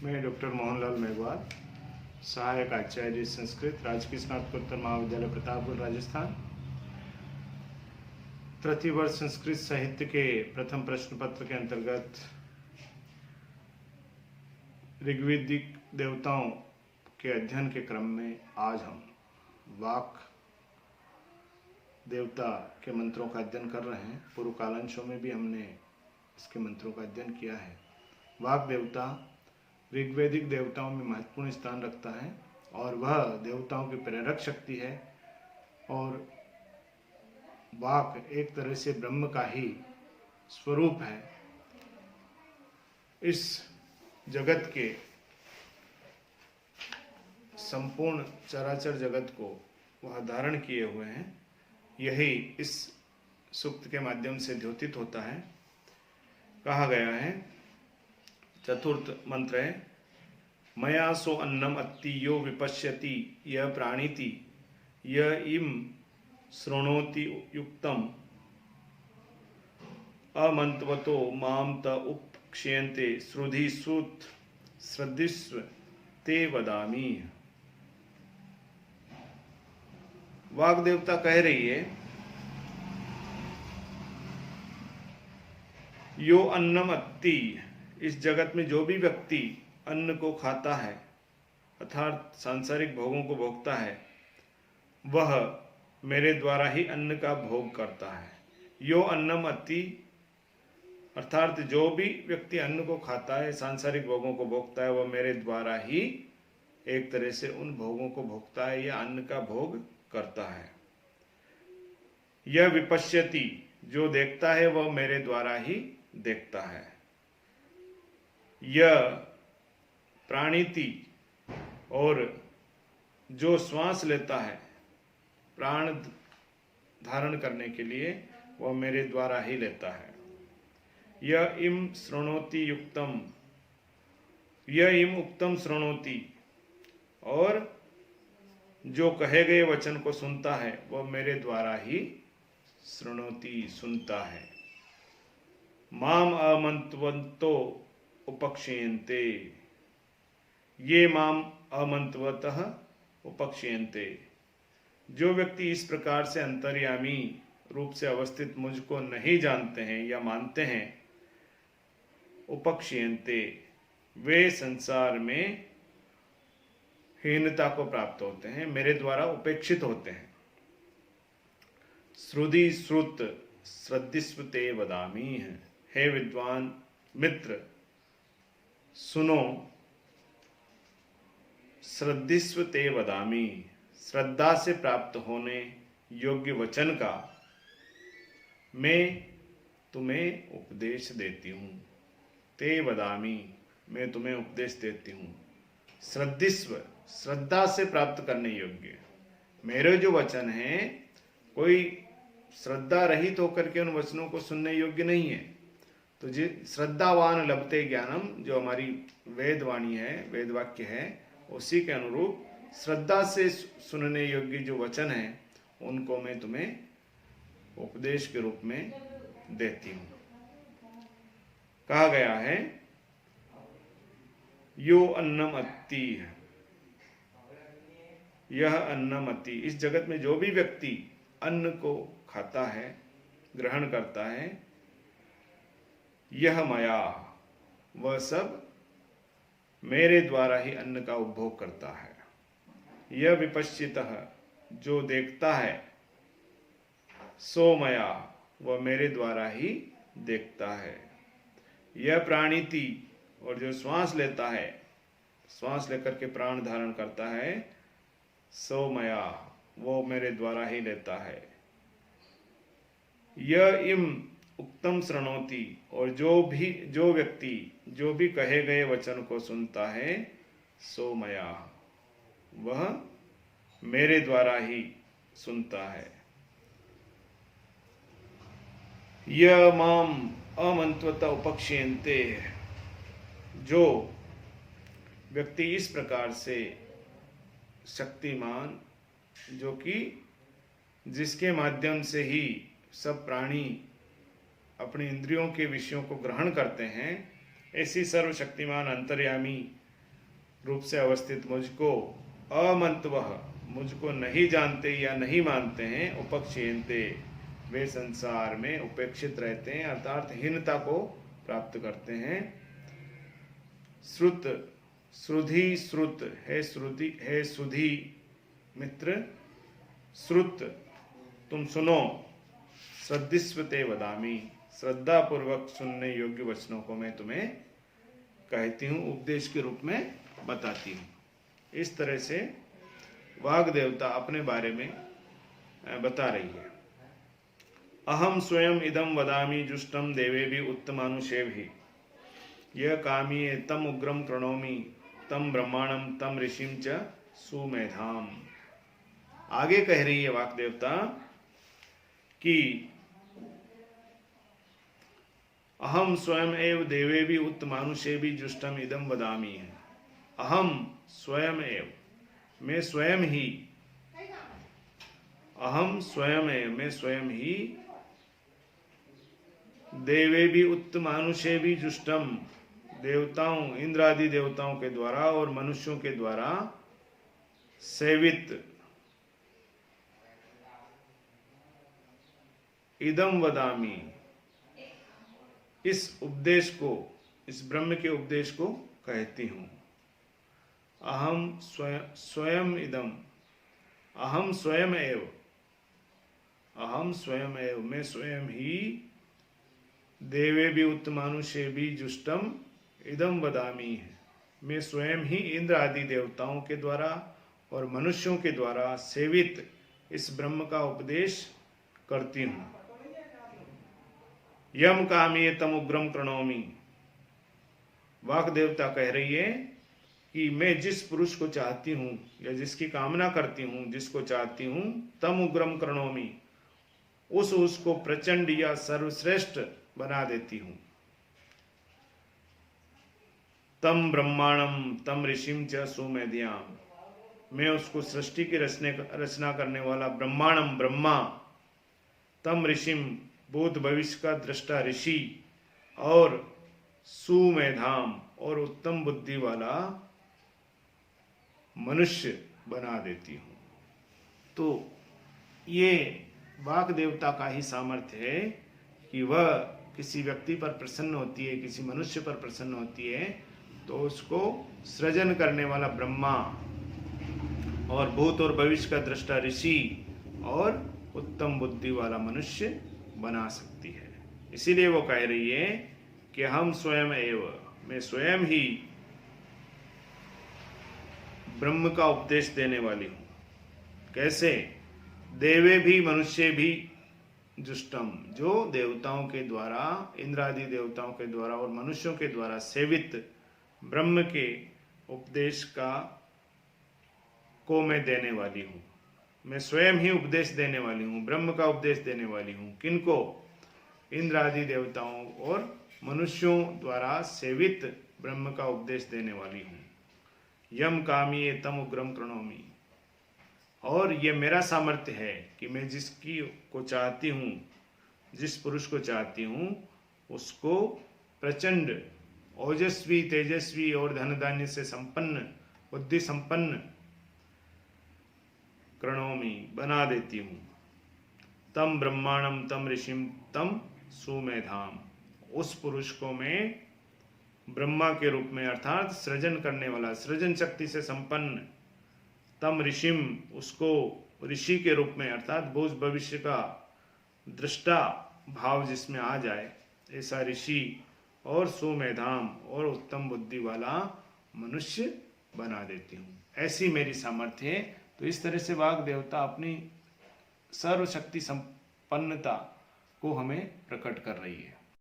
मैं डॉक्टर मोहनलाल मेघवाल, सहायक आचार्य संस्कृत, राजकीय स्नातकोत्तर महाविद्यालय प्रतापगढ़, राजस्थान। तृतीय वर्ष संस्कृत साहित्य के प्रथम प्रश्न पत्र के अंतर्गत ऋग्वेदिक देवताओं के अध्ययन के क्रम में आज हम वाक देवता के मंत्रों का अध्ययन कर रहे हैं। पूर्व कालांशों में भी हमने इसके मंत्रों का अध्ययन किया है। वाक देवता ऋग्वेदिक देवताओं में महत्वपूर्ण स्थान रखता है और वह देवताओं की प्रेरक शक्ति है और वाक एक तरह से ब्रह्म का ही स्वरूप है। इस जगत के संपूर्ण चराचर जगत को वह धारण किए हुए हैं। यही इस सूक्त के माध्यम से द्योतित होता है। कहा गया है, चतुर्थ मंत्र है, मया सो अन्नम अत्ति यो विपश्यति यह प्राणीति यह इम शृणोति युक्तम अमंतवतो माम त उपक्षेयन्ते श्रुधि श्रुत श्रद्धिस्व ते वदामि। वाग देवता कह रही है, यो अन्नम अत्ति, इस जगत में जो भी व्यक्ति अन्न को खाता है अर्थात सांसारिक भोगों को भोगता है, वह मेरे द्वारा ही अन्न का भोग करता है। यो अन्नम अत्ति अर्थात जो भी व्यक्ति अन्न को खाता है, सांसारिक भोगों को भोगता है, वह मेरे द्वारा ही एक तरह से उन भोगों को भोगता है या अन्न का भोग करता है। यह विपश्यति, जो देखता है वह मेरे द्वारा ही देखता है। यह प्राणीति, और जो श्वास लेता है प्राण धारण करने के लिए, वह मेरे द्वारा ही लेता है। यह इम शृणोति युक्तम, यह इम उक्तम शृणोति, और जो कहे गए वचन को सुनता है वह मेरे द्वारा ही शृणोति, सुनता है। माम अमंतवतो उपक्षेयन्ते, ये माम अमंतवतः उपक्षेयन्ते, जो व्यक्ति इस प्रकार से अंतर्यामी रूप से अवस्थित मुझको नहीं जानते हैं या मानते हैं, उपक्षेयन्ते, वे संसार में हीनता को प्राप्त होते हैं, मेरे द्वारा उपेक्षित होते हैं। श्रुधि श्रुत श्रद्धिस्व ते वदामि, हे विद्वान मित्र सुनो, श्रद्धिस्व ते वदामि, श्रद्धा से प्राप्त होने योग्य वचन का मैं तुम्हें उपदेश देती हूँ। ते वदामि, मैं तुम्हें उपदेश देती हूँ। श्रद्धिस्व, श्रद्धा से प्राप्त करने योग्य मेरे जो वचन हैं, कोई श्रद्धा रहित होकर के उन वचनों को सुनने योग्य नहीं है। तो जी श्रद्धावान लभते ज्ञानम, जो हमारी वेद वाणी है, वेद वाक्य है, उसी के अनुरूप श्रद्धा से सुनने योग्य जो वचन है उनको मैं तुम्हें उपदेश के रूप में देती हूँ। कहा गया है, यो अन्नम अत्ति, यह अन्नम अत्ति, इस जगत में जो भी व्यक्ति अन्न को खाता है, ग्रहण करता है, यह मया, वह सब मेरे द्वारा ही अन्न का उपभोग करता है। यह विपश्चितः, जो देखता है, सो मया, वह मेरे द्वारा ही देखता है। यह प्राणीति, और जो श्वास लेता है, श्वास लेकर के प्राण धारण करता है, सो मया, वो मेरे द्वारा ही लेता है। यह इम उक्तम शृणोति, और जो व्यक्ति जो भी कहे गए वचन को सुनता है, सो मया, वह मेरे द्वारा ही सुनता है। यह माम अमंतवत उपक्षेयन्ते, जो व्यक्ति इस प्रकार से शक्तिमान, जो कि जिसके माध्यम से ही सब प्राणी अपनी इंद्रियों के विषयों को ग्रहण करते हैं, ऐसी सर्वशक्तिमान अंतर्यामी रूप से अवस्थित मुझको अमंतवः मुझको नहीं जानते या नहीं मानते हैं, उपक्षेयन्ते वे संसार में उपेक्षित रहते हैं, अर्थात हीनता को प्राप्त करते हैं। श्रुत श्रुधि श्रुत है, श्रुति है सुधी मित्र, श्रुत तुम सुनो, श्रद्धिस्वते वदामि श्रद्धा पूर्वक सुनने योग्य वचनों को मैं तुम्हें कहती हूँ, उपदेश के रूप में बताती हूँ। इस तरह से वाग देवता अपने बारे में बता रही है। अहम स्वयं इदम वदामि जुष्टम देवेभि उत्तमानुषेभि यह कामी तम उग्रम कृणोमि तम ब्रह्मांडम तम ऋषिम च सुमेधाम। आगे कह रही है वाग देवता कि अहम स्वयं एव देवेभि उत्तमानुषेभि जुष्टम इदम वदामि है। अहम स्वयं एव मैं स्वयं ही, अहम स्वयं एव मैं स्वयं ही, देवेभि उत्तमानुषेभि जुष्टम देवताओं इंद्र आदि देवताओं के द्वारा और मनुष्यों के द्वारा सेवित इदम वदामि इस उपदेश को, इस ब्रह्म के उपदेश को कहती हूँ। अहम स्वयं इदम, अहम स्वयं एव, अहम स्वयं एव मैं स्वयं ही, देवेभि उत्तमानुषेभि जुष्टम इदम वदामि है मैं स्वयं ही इंद्र आदि देवताओं के द्वारा और मनुष्यों के द्वारा सेवित इस ब्रह्म का उपदेश करती हूँ। यम कामी तम उग्रम कृणोमि, वाक देवता कह रही है कि मैं जिस पुरुष को चाहती हूँ या जिसकी कामना करती हूँ, जिसको चाहती हूँ, तम उग्रम कृणोमि उसको प्रचंड या सर्वश्रेष्ठ बना देती हूँ। तम ब्रह्मांडम तम ऋषिम च सुमेध्याम मैं उसको सृष्टि की रचना करने वाला ब्रह्मांडम ब्रह्मा, तम ऋषिम भूत भविष्य का दृष्टा ऋषि, और सुमेधाम और उत्तम बुद्धि वाला मनुष्य बना देती हूँ। तो ये वाक देवता का ही सामर्थ्य है कि वह किसी व्यक्ति पर प्रसन्न होती है, किसी मनुष्य पर प्रसन्न होती है तो उसको सृजन करने वाला ब्रह्मा और भूत और भविष्य का दृष्टा ऋषि और उत्तम बुद्धि वाला मनुष्य बना सकती है। इसीलिए वो कह रही है कि हम स्वयं एव मैं स्वयं ही ब्रह्म का उपदेश देने वाली हूँ। कैसे? देवे भी मनुष्य भी जुष्टम जो देवताओं के द्वारा, इंद्र आदि देवताओं के द्वारा और मनुष्यों के द्वारा सेवित ब्रह्म के उपदेश को मैं देने वाली हूँ। मैं स्वयं ही उपदेश देने वाली हूँ, ब्रह्म का उपदेश देने वाली हूँ। किनको? इंद्र आदि देवताओं और मनुष्यों द्वारा सेवित ब्रह्म का उपदेश देने वाली हूँ। यम कामी तम उग्रम कृणोमि, और ये मेरा सामर्थ्य है कि मैं जिसकी को चाहती हूँ, जिस पुरुष को चाहती हूँ, उसको प्रचंड ओजस्वी, तेजस्वी और धन धान्य से संपन्न, बुद्धि संपन्न कृणोमि बना देती हूँ। तम ब्रह्मांडम तम ऋषिम तम सुमेधाम, उस पुरुष को मैं ब्रह्मा के रूप में अर्थात सृजन करने वाला, सृजन शक्ति से संपन्न, तम ऋषिम उसको ऋषि के रूप में अर्थात भूत भविष्य का दृष्टा भाव जिसमें आ जाए ऐसा ऋषि, और सुमेधाम और उत्तम बुद्धि वाला मनुष्य बना देती हूँ। ऐसी मेरी सामर्थ्य है। तो इस तरह से वाग देवता अपनी सर्वशक्ति संपन्नता को हमें प्रकट कर रही है।